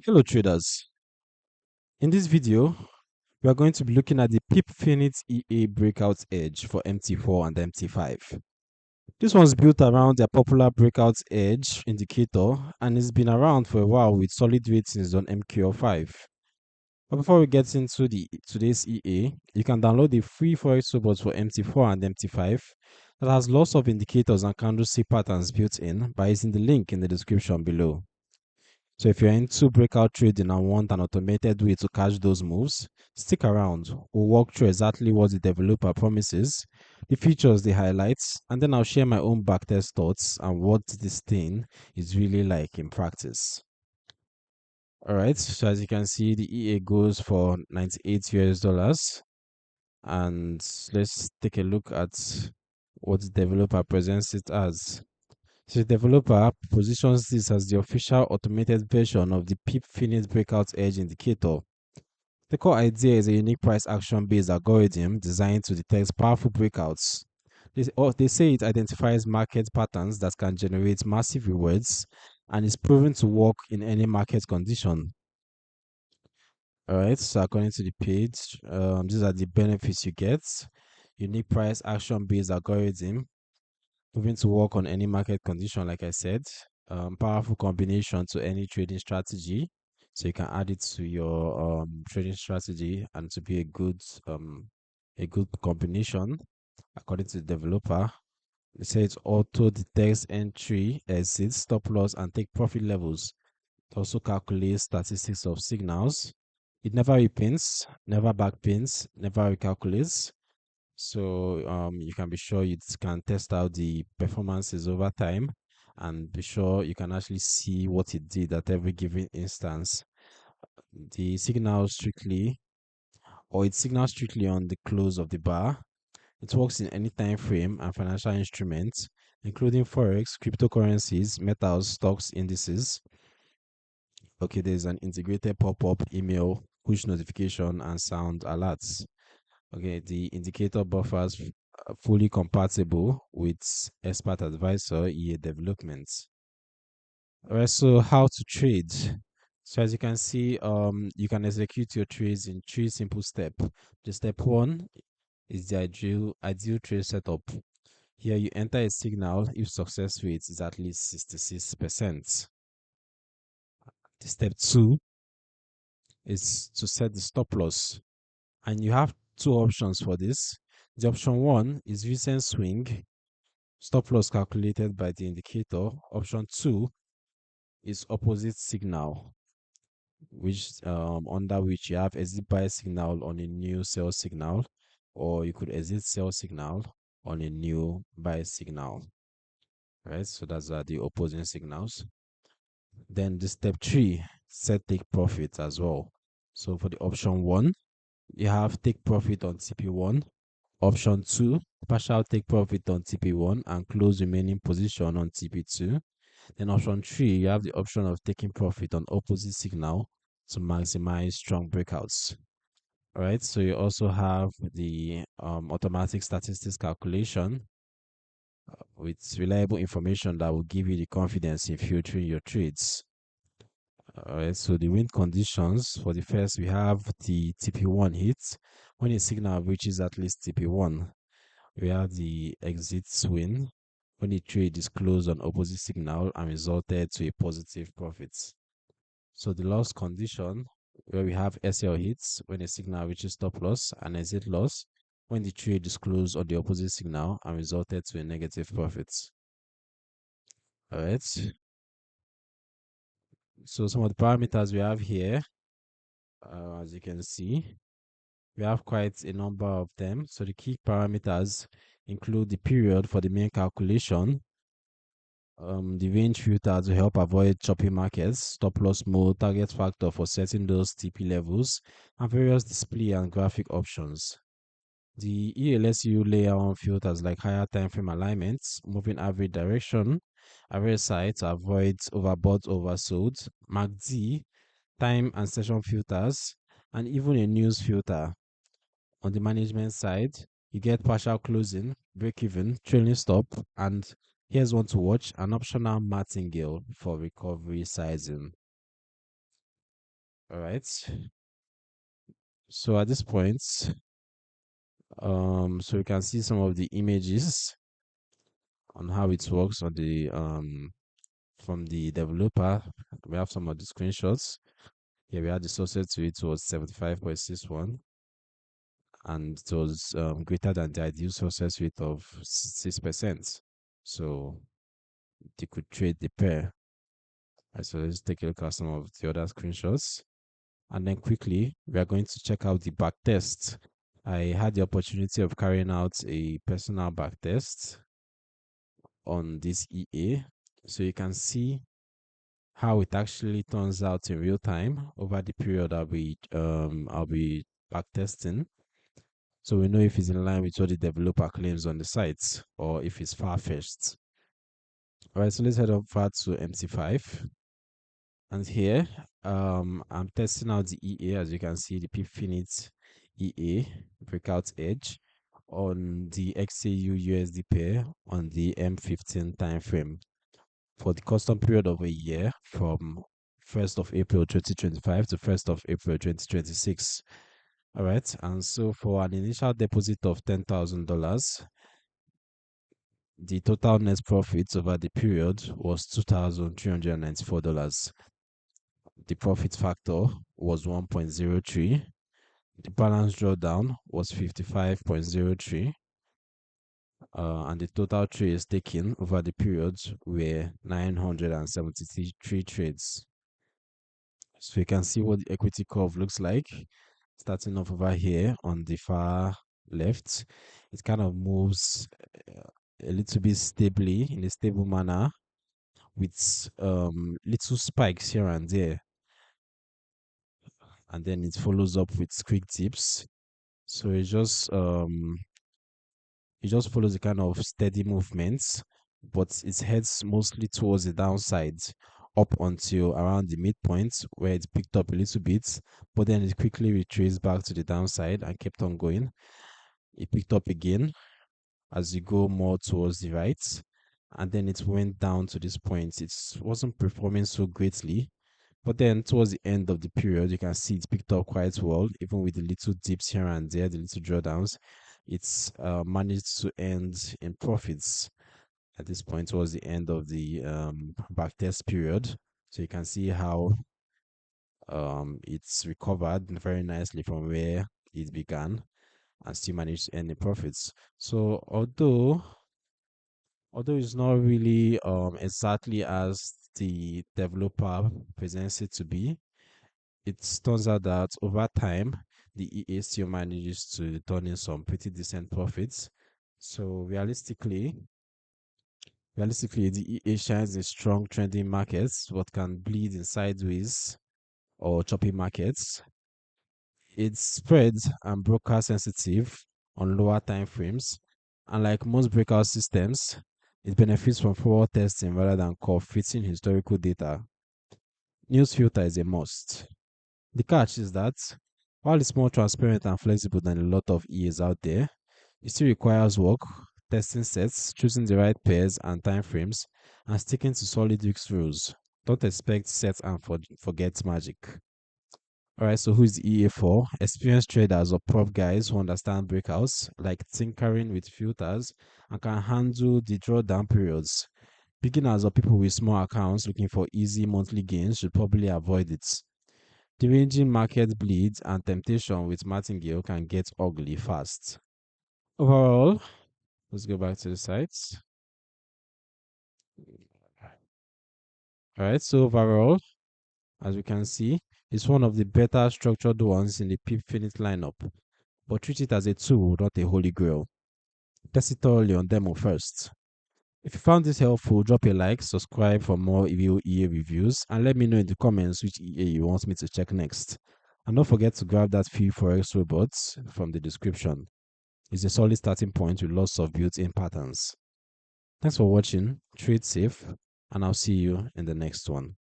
Hello traders. In this video, we are going to be looking at the PipFinite EA Breakout Edge for MT4 and MT5. This one's built around their popular Breakout Edge indicator and it's been around for a while with solid ratings on MQ5. But before we get into today's EA, you can download the free Forex robot for MT4 and MT5 that has lots of indicators and candlestick patterns built in by using the link in the description below. So if you're into breakout trading and want an automated way to catch those moves, stick around. We'll walk through exactly what the developer promises, the features they highlight, and then I'll share my own backtest thoughts and what this thing is really like in practice. Alright, so as you can see, the EA goes for 98 US dollars. And let's take a look at what the developer presents it as. So the developer positions this as the official automated version of the PipFinite Breakout EDGE indicator. The core idea is a unique price action based algorithm designed to detect powerful breakouts. They say it identifies market patterns that can generate massive rewards and is proven to work in any market condition. Alright, so according to the page, these are the benefits you get. Unique price action based algorithm moving to work on any market condition, like I said. Powerful combination to any trading strategy. So you can add it to your trading strategy and to be a good combination according to the developer. They say it auto detects entry, exit, stop loss, and take profit levels. It also calculates statistics of signals. It never repins, never backpins, never recalculates. So you can be sure you can test out the performances over time and be sure you can actually see what it did at every given instance. The signal strictly or it signals strictly on the close of the bar. It works in any time frame and financial instruments, including forex, cryptocurrencies, metals, stocks, indices. Okay, there's an integrated pop-up email, push notification, and sound alerts. Okay, the indicator buffers fully compatible with expert advisor EA development. Alright, so how to trade? So as you can see, you can execute your trades in three simple steps. The step one is the ideal trade setup. Here you enter a signal if success rate is at least 66%. The step two is to set the stop loss. And you have two options for this. The option one is recent swing, stop loss calculated by the indicator. Option two is opposite signal, which under which you have exit buy signal on a new sell signal, or you could exit sell signal on a new buy signal. Right, so that's the opposing signals. Then the step three, set take profit as well. So for the option one, you have take profit on TP1. Option 2, partial take profit on TP1 and close remaining position on TP2. Then option 3, you have the option of taking profit on opposite signal to maximize strong breakouts. All right, so you also have the automatic statistics calculation with reliable information that will give you the confidence in filtering your trades. All right, so the win conditions for the first, we have the TP1 hit when a signal reaches at least TP1. We have the exit swing when the trade is closed on opposite signal and resulted to a positive profit. So the loss condition, where we have SL hits when a signal reaches stop loss, and exit loss when the trade is closed on the opposite signal and resulted to a negative profit. All right. So some of the parameters we have here, as you can see, we have quite a number of them. So the key parameters include the period for the main calculation, the range filter to help avoid choppy markets, stop loss mode, target factor for setting those TP levels, and various display and graphic options. The EA lets you layer on filters like higher time frame alignments, moving average direction, RSI to avoid overbought oversold, MACD, time and session filters, and even a news filter. On the management side, you get partial closing, break even, trailing stop, and here's one to watch, an optional martingale for recovery sizing. All right. So at this point, so you can see some of the images on how it works on the from the developer. We have some of the screenshots. Here we had the sources to it was 75.61, and it was greater than the ideal success rate of 6%. So they could trade the pair. Right, so let's take a look at some of the other screenshots. And then quickly, we are going to check out the back test. I had the opportunity of carrying out a personal back test on this EA. So you can see how it actually turns out in real time over the period I'll be back testing. So we know if it's in line with what the developer claims on the site or if it's far-fetched. All right, so let's head over to MT5. And here, I'm testing out the EA, as you can see, the PipFinite EA Breakout EDGE on the XAU USD pair on the M15 time frame for the custom period of a year from 1st of April 2025 to 1st of April 2026. All right, and so for an initial deposit of $10,000, the total net profit over the period was $2,394. The profit factor was 1.03. The balance drawdown was 55.03. And the total trades taken over the period were 973 trades. So you can see what the equity curve looks like. Starting off over here on the far left, it kind of moves a little bit stably in a stable manner with little spikes here and there, and then it follows up with quick dips. So it just follows a kind of steady movements, but it heads mostly towards the downside up until around the midpoint where it picked up a little bit, but then it quickly retraced back to the downside and kept on going. It picked up again as you go more towards the right, and then it went down to this point. It wasn't performing so greatly, but then towards the end of the period, you can see it picked up quite well, even with the little dips here and there, the little drawdowns. It's managed to end in profits at this point towards the end of the backtest period. So you can see how it's recovered very nicely from where it began and still managed to end in profits. So although it's not really exactly as the developer presents it to be, it turns out that over time, the EA still manages to turn in some pretty decent profits. So realistically, the EA shines in strong trending markets, but can bleed in sideways or choppy markets. It's spread and broker sensitive on lower time frames. Unlike most breakout systems, it benefits from forward testing rather than fitting historical data. News filter is a must. The catch is that while it's more transparent and flexible than a lot of EAs out there, it still requires work, testing sets, choosing the right pairs and time frames, and sticking to solid risk rules. Don't expect set and forget magic. Alright, so who is the EA for? Experienced traders or prop guys who understand breakouts, like tinkering with filters, and can handle the drawdown periods. Beginners or people with small accounts looking for easy monthly gains should probably avoid it. The ranging market bleeds and temptation with martingale can get ugly fast. Overall, let's go back to the sites. Alright, so overall, as we can see, it's one of the better structured ones in the PipFinite lineup, but treat it as a tool, not a holy grail. Test it thoroughly on demo first. If you found this helpful, drop a like, subscribe for more real EA reviews, and let me know in the comments which EA you want me to check next. And don't forget to grab that few Forex robots from the description. It's a solid starting point with lots of built-in patterns. Thanks for watching, trade safe, and I'll see you in the next one.